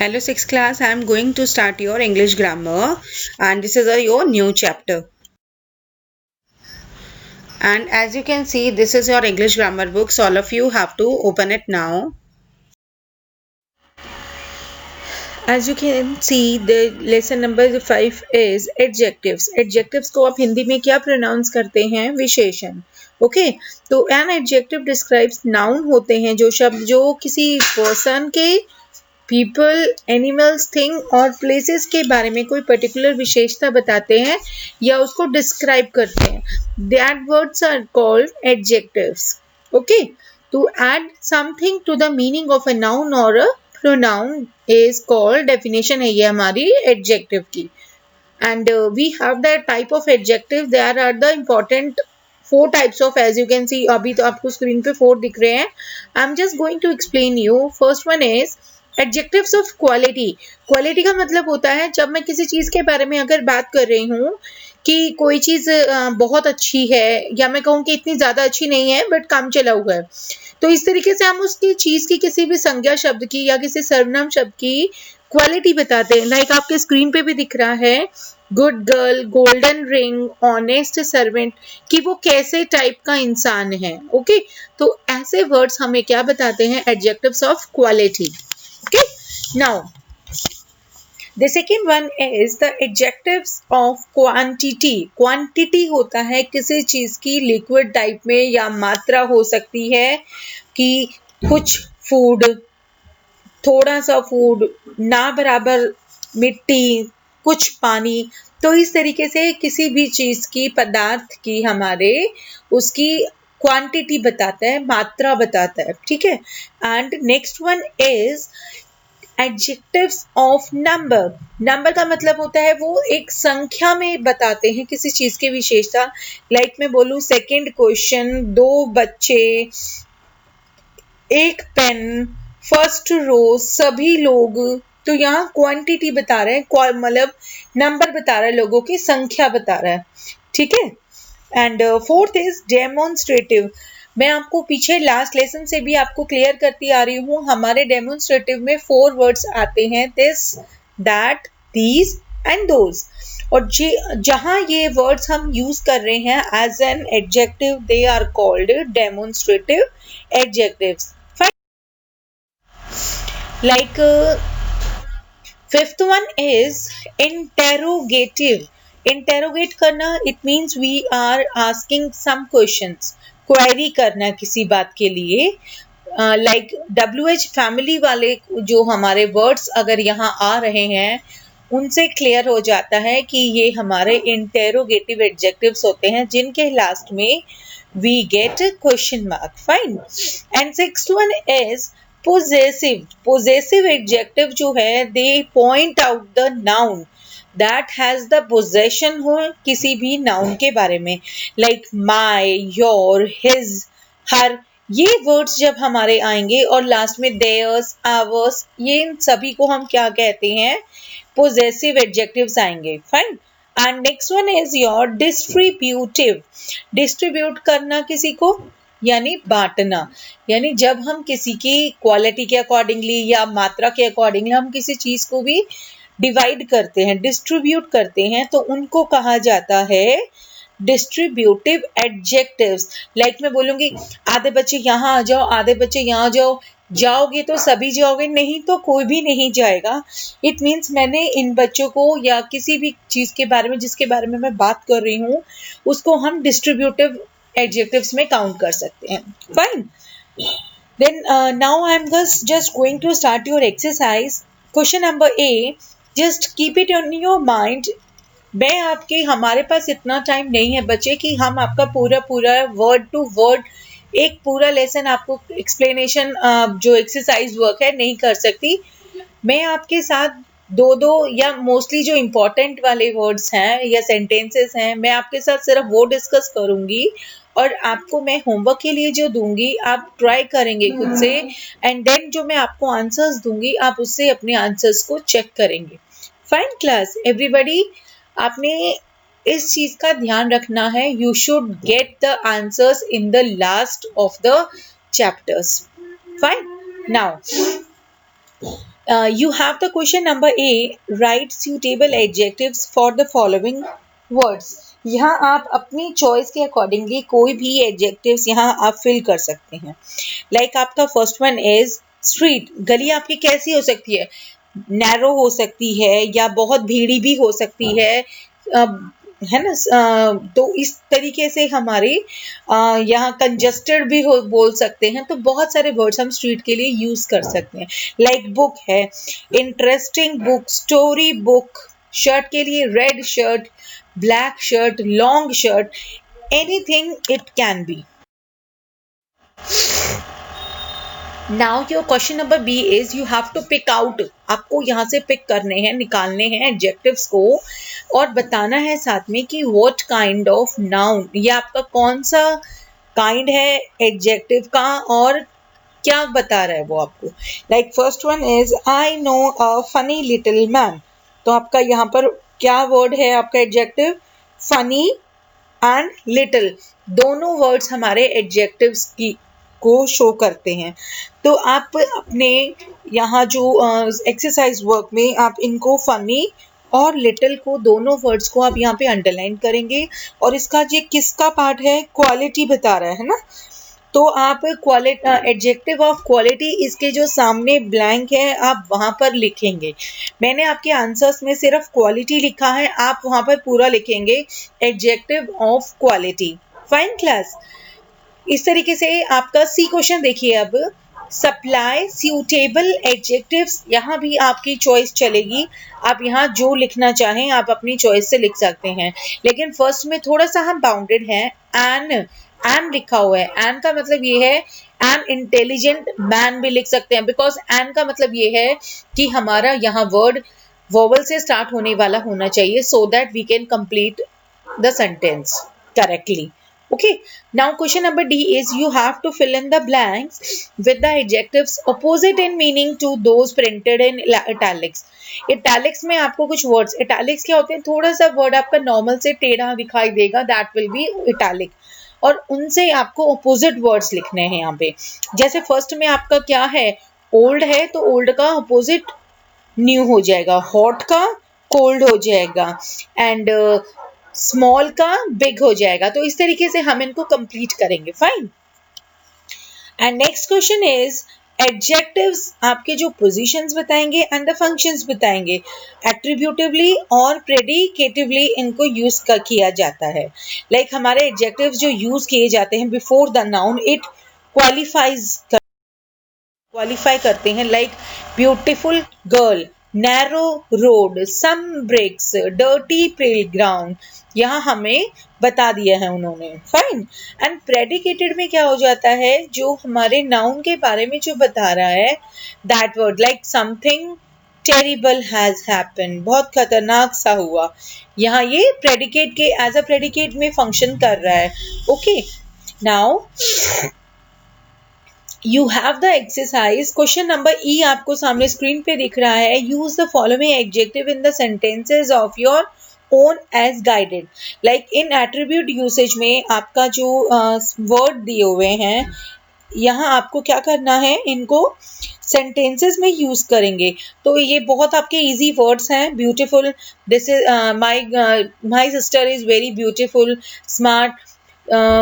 Hello, 6th class. I am going to start your English grammar, and this is your new chapter. And as you can see, this is your English grammar book. So all of you have to open it now. As you can see, the lesson number 5 is adjectives. Adjectives को आप हिंदी में क्या pronounce करते हैं? विशेषण. Okay, तो an adjective describes noun होते हैं जो शब्द जो किसी person के पीपल, एनिमल्स, थिंग और प्लेसेस के बारे में कोई पर्टिकुलर विशेषता बताते हैं या उसको डिस्क्राइब करते हैं. That words are called adjectives. Okay, to add something to the meaning of a noun और a pronoun is called, definition है ये हमारी एडजेक्टिव की. And we have the type of adjective. There are the important 4 types of, as you can see, अभी तो आपको screen पे 4 दिख रहे हैं. I am just going to explain you. First one is adjectives of quality. Quality का मतलब होता है जब मैं किसी चीज़ के बारे में अगर बात कर रही हूँ कि कोई चीज़ बहुत अच्छी है या मैं कहूँ कि इतनी ज़्यादा अच्छी नहीं है बट काम चला हुआ है, तो इस तरीके से हम उसकी चीज़ की किसी भी संज्ञा शब्द की या किसी सर्वनाम शब्द की क्वालिटी बताते हैं. लाइक आपके स्क्रीन पे भी दिख रहा है good girl, golden ring, honest servant, कि वो कैसे टाइप का इंसान है. ओके, तो ऐसे वर्ड्स हमें क्या बताते हैं? Adjectives of quality. Okay, now the second one is the adjectives of quantity. Quantity होता है किसी चीज की लिक्विड टाइप में या मात्रा हो सकती है कि कुछ फूड, थोड़ा सा फूड, ना बराबर मिट्टी, कुछ पानी. तो इस तरीके से किसी भी चीज की, पदार्थ की हमारे उसकी क्वांटिटी बताता है, मात्रा बताता है. ठीक है. And next one is adjectives of number. Number का मतलब होता है वो एक संख्या में बताते हैं किसी चीज की विशेषता. लाइक मैं बोलूं सेकंड क्वेश्चन, 2 बच्चे, एक पेन, फर्स्ट रो, सभी लोग. तो यहाँ क्वांटिटी बता रहे हैं, मतलब नंबर बता रहा है, लोगों की संख्या बता रहा है. ठीक है. And fourth is demonstrative. मैं आपको पीछे लास्ट लेसन से भी आपको क्लियर करती आ रही हूँ. हमारे डेमोन्स्ट्रेटिव में 4 वर्ड्स आते हैं, this, that, these and those. और जहां ये वर्ड्स हम यूज कर रहे हैं as an adjective, they are called demonstrative adjectives. Like fifth one is interrogative. Interrogate करना, it means we are asking some questions. Query करना किसी बात के लिए. लाइक WH फैमिली वाले जो हमारे वर्ड्स अगर यहाँ आ रहे हैं उनसे क्लियर हो जाता है कि ये हमारे इंटेरोगेटिव एडजेक्टिव्स होते हैं जिनके लास्ट में we get question mark. Fine. And sixth one is possessive. Possessive adjective जो है, they point out the noun that has the possession हो किसी भी नाउन के बारे में. Like my, your, his, her, ये वर्ड्स जब हमारे आएंगे और लास्ट में theirs, ours, ये इन सभी को हम क्या कहते हैं? पोजेसिव एडजेक्टिव्स आएंगे. Fine. And next one is your distributive. Distribute करना किसी को, यानी बांटना. यानी जब हम किसी की क्वालिटी के अकॉर्डिंगली या मात्रा के अकॉर्डिंगली हम किसी चीज को भी डिवाइड करते हैं, डिस्ट्रीब्यूट करते हैं, तो उनको कहा जाता है डिस्ट्रीब्यूटिव एडजेक्टिव्स. लाइक मैं बोलूंगी आधे बच्चे यहाँ आ जाओ, आधे बच्चे यहाँ जाओ. जाओगे तो सभी जाओगे, नहीं तो कोई भी नहीं जाएगा. इट मीन्स मैंने इन बच्चों को या किसी भी चीज के बारे में जिसके बारे में मैं बात कर रही हूँ उसको हम डिस्ट्रीब्यूटिव एडजेक्टिव्स में काउंट कर सकते हैं. Fine. Then now I am just going to start your exercise. Question number A, just keep it on your mind. हमारे पास इतना टाइम नहीं है बच्चे कि हम आपका पूरा वर्ड टू वर्ड एक पूरा लेसन आपको एक्सप्लेनेशन जो एक्सरसाइज वर्क है नहीं कर सकती. मैं आपके साथ 2 या मोस्टली जो इम्पोर्टेंट वाले वर्ड्स हैं या सेंटेंसेस हैं, मैं आपके साथ सिर्फ वो डिस्कस करूंगी और आपको मैं होमवर्क के लिए जो दूंगी आप ट्राई करेंगे खुद से. एंड देन जो मैं आपको आंसर्स दूंगी आप उससे अपने आंसर्स को चेक करेंगे. फाइन क्लास, एवरीबॉडी, आपने इस चीज का ध्यान रखना है. You should get the answers in the last of the chapters. Fine. Now You have the question number A. Write suitable adjectives for the following words. यहाँ आप अपनी चॉइस के अकॉर्डिंगली कोई भी एडजेक्टिव्स यहाँ आप फिल कर सकते हैं. लाइक आपका फर्स्ट वन इज स्ट्रीट. गली आपकी कैसी हो सकती है? नैरो हो सकती है या बहुत भीड़ी भी हो सकती है ना. तो इस तरीके से हमारे यहाँ कंजस्टेड भी बोल सकते हैं. तो बहुत सारे वर्ड्स हम स्ट्रीट के लिए यूज कर सकते हैं. लाइक बुक है, interesting book, story book. Shirt के लिए red shirt, black shirt, long shirt, anything it can be. Now your question number B is you have to pick out. आपको यहाँ से पिक करने हैं, निकालने हैं एडजेक्टिव्स को और बताना है साथ में कि what kind of noun, ये आपका कौन सा काइंड है एडजेक्टिव का और क्या बता रहा है वो आपको. Like first one is I know a funny little man. तो आपका यहाँ पर क्या वर्ड है आपका एडजेक्टिव? Funny and little. दोनों वर्ड्स हमारे एडजेक्टिव्स की को शो करते हैं. तो आप अपने यहाँ जो एक्सरसाइज वर्क में आप इनको फनी और लिटिल को, दोनों वर्ड्स को आप यहाँ पे अंडरलाइन करेंगे. और इसका ये किसका पार्ट है? क्वालिटी बता रहा है ना. तो आप एडजेक्टिव ऑफ क्वालिटी, इसके जो सामने ब्लैंक है आप वहां पर लिखेंगे. मैंने आपके आंसर्स में सिर्फ क्वालिटी लिखा है, आप वहां पर पूरा लिखेंगे adjective of quality. Fine class. इस तरीके से आपका सी क्वेश्चन देखिए. अब सप्लाई सूटेबल एडजेक्टिव्स, यहाँ भी आपकी चॉइस चलेगी. आप यहाँ जो लिखना चाहें आप अपनी चॉइस से लिख सकते हैं. लेकिन फर्स्ट में थोड़ा सा हम बाउंडेड हैं. एन लिखा हुआ है. एन का मतलब ये है एन इंटेलिजेंट मैन भी लिख सकते हैं. बिकॉज एन का मतलब ये है कि हमारा यहाँ वर्ड वोवल से स्टार्ट होने वाला होना चाहिए, so that we can complete the sentence correctly. Okay, now question number D is you have to fill in the blanks with the adjectives opposite in meaning to those printed in italics. Italics में आपको कुछ words, italics क्या होते हैं? थोड़ा सा word आपका normal से टेढ़ा दिखाई देगा, that will be italic. और उनसे आपको opposite words लिखने हैं यहाँ पे. जैसे first में आपका क्या है? old है, तो old का opposite new हो जाएगा. hot का cold हो जाएगा. and स्मॉल का बिग हो जाएगा. तो इस तरीके से हम इनको कंप्लीट करेंगे. Fine. And next question is adjectives आपके जो पोजीशंस बताएंगे एंड द फंक्शंस बताएंगे. एट्रीब्यूटिवली और प्रेडिकेटिवली इनको यूज किया जाता है. लाइक हमारे एडजेक्टिव्स जो यूज किए जाते हैं before the noun, it qualify करते हैं. Like beautiful girl, narrow road, some bricks, dirty playground. यहाँ हमें बता दिया है उन्होंने. फाइन. एंड प्रेडिकेटेड में क्या हो जाता है? जो हमारे नाउन के बारे में जो बता रहा है, that word. Like something terrible has happened, बहुत खतरनाक सा हुआ. यहाँ ये प्रेडिकेट के एज अ प्रेडिकेट में फंक्शन कर रहा है. Okay, now you have the exercise. Question number E आपको सामने स्क्रीन पे दिख रहा है. Use the following adjective in the sentences of your own as guided. Like in attribute usage में आपका जो वर्ड दिए हुए हैं, यहाँ आपको क्या करना है? इनको सेंटेंसेस में यूज करेंगे. तो ये बहुत आपके इजी वर्ड्स हैं. Beautiful, this is my sister is very beautiful. Smart,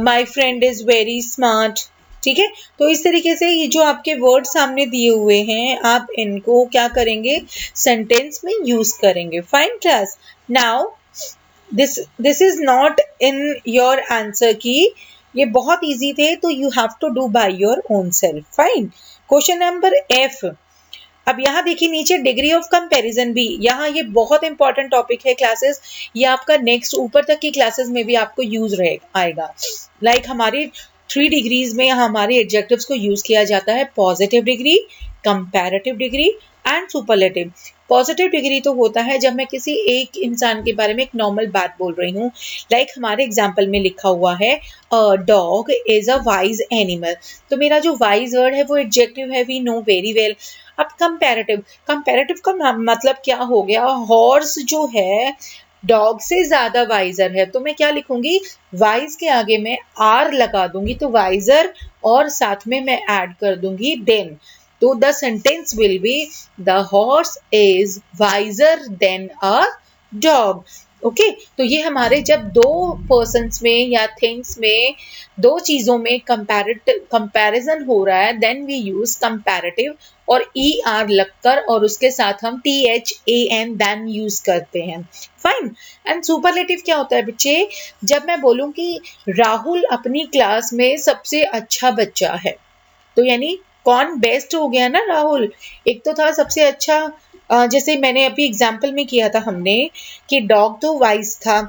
my friend is very smart. ठीक है. तो इस तरीके से ये जो आपके वर्ड सामने दिए हुए हैं, आप इनको क्या करेंगे? सेंटेंस में यूज करेंगे. Fine class. Now this is not in your answer key. ये बहुत इजी थे, तो you have to do by your own self. Fine. Question number F. अब यहाँ देखिए नीचे डिग्री ऑफ कंपैरिजन भी, यहाँ ये बहुत इंपॉर्टेंट टॉपिक है क्लासेस. ये आपका नेक्स्ट ऊपर तक की क्लासेस में भी आपको यूज आएगा. लाइक हमारी 3 डिग्रीज में हमारे एडजेक्टिव्स को यूज किया जाता है. Positive degree, comparative degree and superlative. Positive degree तो होता है जब मैं किसी एक इंसान के बारे में एक नॉर्मल बात बोल रही हूँ. लाइक हमारे एग्जाम्पल में लिखा हुआ है dog is a wise animal. तो मेरा जो वाइज वर्ड है वो एडजेक्टिव है, वी नो वेरी वेल. अब कंपैरेटिव का मतलब क्या हो गया? हॉर्स जो है डॉग से ज्यादा वाइजर है. तो मैं क्या लिखूंगी? वाइज के आगे मैं आर लगा दूंगी, तो वाइजर, और साथ में मैं ऐड कर दूंगी देन. तो the sentence will be the horse is visor then a dog. Okay, तो ये हमारे जब दो पर्सन्स में या थिंग्स में, दो चीजों में कंपैरिजन हो रहा है, देन वी यूज कंपैरेटिव और ER लगकर और उसके साथ हम THAN देन यूज करते हैं। फाइन। एंड सुपरलेटिव क्या होता है बच्चे? जब मैं बोलूं कि राहुल अपनी क्लास में सबसे अच्छा बच्चा है, तो यानी कौन बेस्ट हो गया ना? राहुल। एक तो था सबसे अच्छा, जैसे मैंने अभी एग्जाम्पल में किया था हमने कि डॉग तो वाइज था,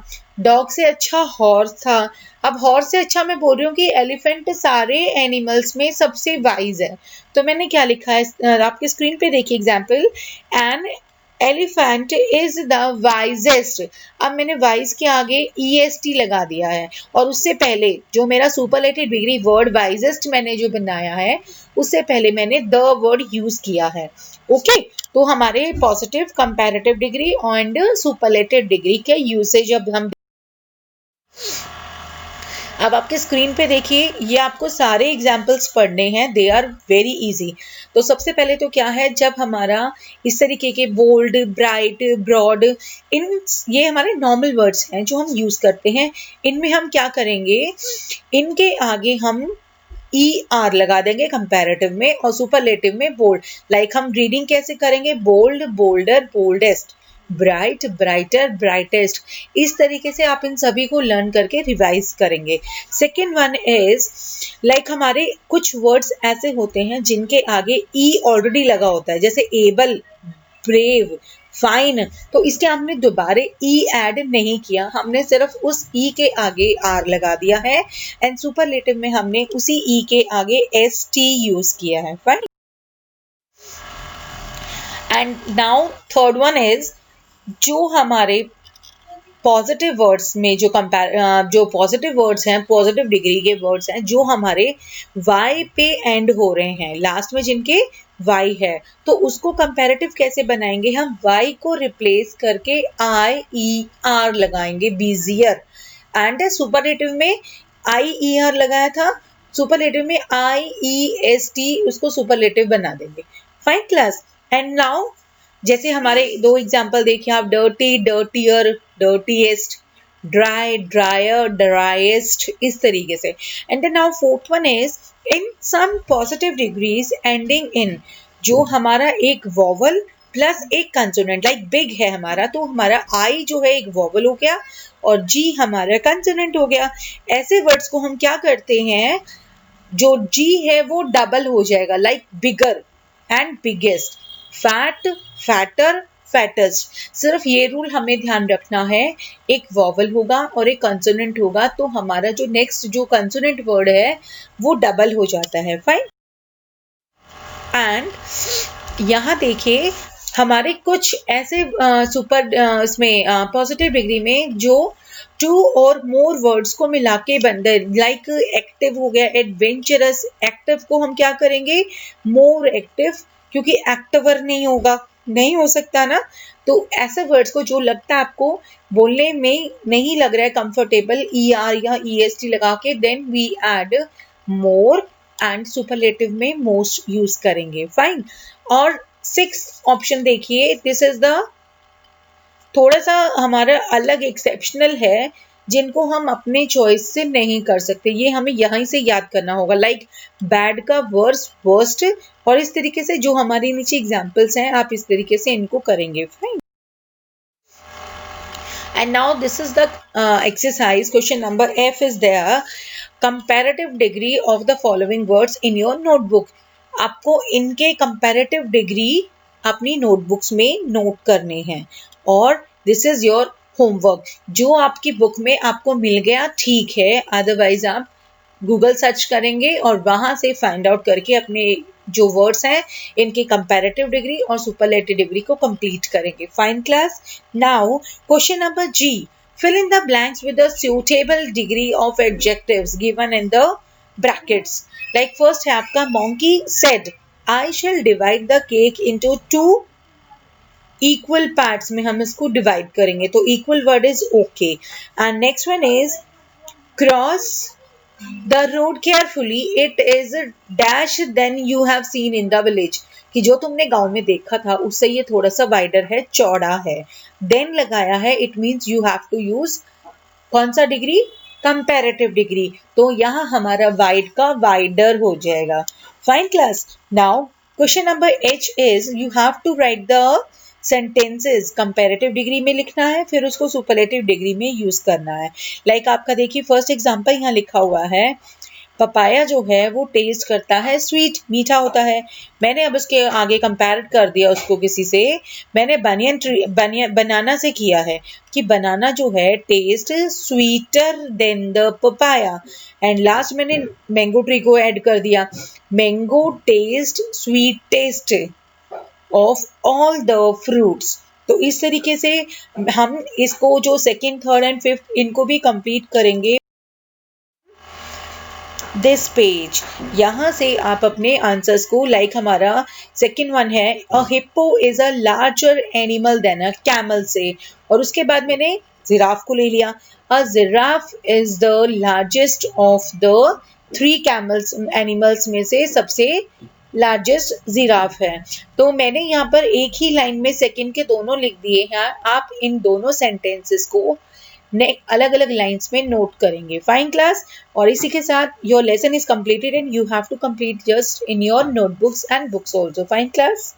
डॉग से अच्छा हॉर्स था। अब हॉर्स से अच्छा मैं बोल रही हूँ कि एलिफेंट सारे एनिमल्स में सबसे वाइज है। तो मैंने क्या लिखा है, आपके स्क्रीन पे देखिए example, an elephant is the wisest. अब मैंने वाइज के आगे EST लगा दिया है, और उससे पहले जो मेरा सुपरलेटिव डिग्री वर्ड वाइजेस्ट मैंने जो बनाया है, उससे पहले मैंने द वर्ड यूज किया है। ओके, तो हमारे positive, comparative degree and superlative degree के यूसेज अब आपके स्क्रीन पे देखिए, ये आपको सारे एग्जाम्पल्स पढ़ने हैं, दे आर वेरी इजी। तो सबसे पहले तो क्या है, जब हमारा इस तरीके के बोल्ड, ब्राइट, ब्रॉड, ये हमारे नॉर्मल वर्ड्स हैं जो हम यूज करते हैं। इनमें हम क्या करेंगे, इनके आगे हम ER लगा देंगे कंपैरेटिव में, और सुपरलेटिव में बोल्ड। लाइक हम रीडिंग कैसे करेंगे, bold, bolder, boldest, bright, brighter, brightest. इस तरीके से आप इन सभी को लर्न करके रिवाइज करेंगे। सेकेंड वन इज लाइक हमारे कुछ वर्ड्स ऐसे होते हैं जिनके आगे E ऑलरेडी लगा होता है, जैसे एबल, ब्रेव, फाइन। तो इसके हमने दोबारा E ऐड नहीं किया, हमने सिर्फ उस E के आगे R लगा दिया है, एंड सुपरलेटिव में हमने उसी E के आगे ST यूज किया है। Fine. And now third one is जो हमारे पॉजिटिव वर्ड्स में जो पॉजिटिव वर्ड्स हैं, पॉजिटिव डिग्री के वर्ड्स हैं, जो हमारे Y पे एंड हो रहे हैं, लास्ट में जिनके Y है, तो उसको कंपैरेटिव कैसे बनाएंगे? हम Y को रिप्लेस करके IER लगाएंगे, बिजियर। एंड सुपरलेटिव में IER लगाया था, सुपरलेटिव में IEST, उसको सुपरलेटिव बना देंगे। Fine class. एंड नाउ जैसे हमारे दो एग्जाम्पल देखिए आप, dirty, dirtier, dirtiest, dry, drier, driest, इस तरीके से। And then now fourth one is in some positive degrees ending in, जो हमारा एक वॉवल प्लस एक कंसोनेंट, लाइक बिग है हमारा, तो हमारा I जो है एक वॉवल हो गया और G हमारा कंसोनेंट हो गया। ऐसे वर्ड्स को हम क्या करते हैं, जो G है वो डबल हो जाएगा, like bigger and biggest, fat, fatter, fattest. सिर्फ ये रूल हमें ध्यान रखना है, एक वॉवल होगा और एक कंसोनेंट होगा, तो हमारा जो नेक्स्ट जो कंसोनेंट वर्ड है वो डबल हो जाता है। फाइन। एंड यहाँ देखिए हमारे कुछ ऐसे इसमें पॉजिटिव डिग्री में जो 2 और मोर वर्ड्स को मिला के बनते हैं, लाइक एक्टिव हो गया, एडवेंचरस। एक्टिव को हम क्या करेंगे, मोर एक्टिव, क्योंकि एक्टिवर नहीं होगा, नहीं हो सकता ना। तो ऐसे वर्ड्स को जो लगता है आपको बोलने में नहीं लग रहा है कंफर्टेबल, ER या EST लगा के, then we add more and superlative में मोस्ट यूज करेंगे। फाइन। और 6 ऑप्शन देखिए, दिस इज द थोड़ा सा हमारा अलग एक्सेप्शनल है, जिनको हम अपने चॉइस से नहीं कर सकते, ये हमें यहीं से याद करना होगा। लाइक बैड का वर्स, वर्स्ट, और इस तरीके से जो हमारे नीचे एग्जाम्पल्स हैं, आप इस तरीके से इनको करेंगे। Fine. And now this is the exercise, question number F is there, comparative degree of the following words in your notebook. आपको इनके कंपैरेटिव डिग्री अपनी नोटबुक्स में नोट करने हैं, और दिस इज योर होमवर्क। जो आपकी बुक में आपको मिल गया ठीक है, अदरवाइज आप गूगल सर्च करेंगे और वहां से फाइंड आउट करके अपने जो वर्ड्स हैं इनकी कंपैरेटिव डिग्री और सुपरलेटिव डिग्री को कंप्लीट करेंगे। Fine class. Now question number G, fill in the blanks with the suitable degree of adjectives given in the brackets. Like first है आपका monkey said, I shall divide the cake into 2 equal parts में हम इसको divide करेंगे, तो equal word is okay. And next one is cross The road carefully, it is dash than you have seen in the village. कि जो तुमने गांव में देखा था उससे ये थोड़ा सा वाइडर है, चौड़ा है. देन लगाया है, it means you have to use कौन सा डिग्री, कंपैरेटिव डिग्री. तो यहाँ हमारा वाइड का वाइडर हो जाएगा. Fine class. Now question number H is you have to write the sentences. Comparative degree में लिखना है, फिर उसको सुपरलेटिव डिग्री में यूज करना है. लाइक आपका देखिए फर्स्ट एग्जांपल यहाँ लिखा हुआ है, पपाया जो है वो टेस्ट करता है स्वीट, मीठा होता है. मैंने अब उसके आगे कंपेयर कर दिया उसको किसी से. मैंने बनाना से किया है कि बनाना जो है taste sweeter than the papaya. And last मैंने मैंगो ट्री को ऐड कर दिया. Mango taste sweetest of all the fruits. तो इस तरीके से हम इसको जो सेकेंड, थर्ड एंड फिफ्थ इनको भी कंप्लीट करेंगे. दिस पेज, यहाँ से आप अपने आंसर्स को, लाइक हमारा सेकेंड वन है, a hippo is a larger animal than a camel से, और उसके बाद मैंने जिराफ को ले लिया. A giraffe is the largest of the 3 camels, animals में से सबसे लार्जेस्ट जिराफ है. तो मैंने यहाँ पर एक ही लाइन में सेकंड के दोनों लिख दिए हैं. आप इन दोनों सेंटेंसेस को अलग अलग लाइंस में नोट करेंगे. Fine class. और इसी के साथ your lesson is completed and you have to complete just in your notebooks and books also. Fine class.